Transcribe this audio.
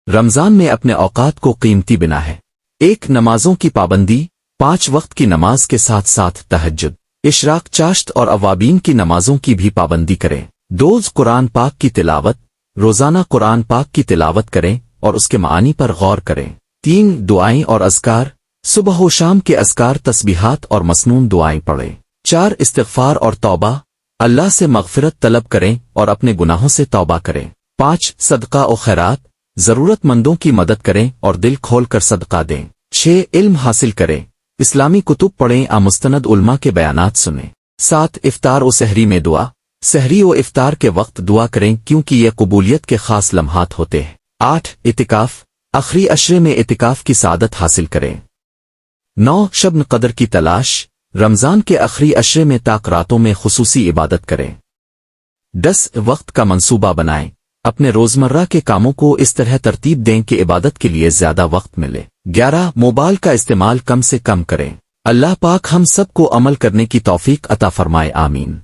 رمضان میں اپنے اوقات کو قیمتی بنا ہے۔ ایک نمازوں کی پابندی، 5 وقت کی نماز کے ساتھ ساتھ تہجد، اشراق، چاشت اور اوابین کی نمازوں کی بھی پابندی کریں۔ 2 قرآن پاک کی تلاوت، روزانہ قرآن پاک کی تلاوت کریں اور اس کے معانی پر غور کریں۔ 3 دعائیں اور اذکار، صبح و شام کے اذکار، تسبیحات اور مسنون دعائیں پڑھیں۔ 4 استغفار اور توبہ، اللہ سے مغفرت طلب کریں اور اپنے گناہوں سے توبہ کریں۔ 5 صدقہ و خیرات، ضرورت مندوں کی مدد کریں اور دل کھول کر صدقہ دیں۔ 6 علم حاصل کریں، اسلامی کتب پڑھیں، مستند علماء کے بیانات سنیں۔ 7 افطار و سحری میں دعا، سحری و افطار کے وقت دعا کریں کیونکہ یہ قبولیت کے خاص لمحات ہوتے ہیں۔ 8 اعتکاف، آخری عشرے میں اعتکاف کی سعادت حاصل کریں۔ 9 شب قدر کی تلاش، رمضان کے آخری عشرے میں تاک راتوں میں خصوصی عبادت کریں۔ 10 وقت کا منصوبہ بنائیں، اپنے روزمرہ کے کاموں کو اس طرح ترتیب دیں کہ عبادت کے لیے زیادہ وقت ملے۔ 11 موبائل کا استعمال کم سے کم کریں۔ اللہ پاک ہم سب کو عمل کرنے کی توفیق عطا فرمائے، آمین۔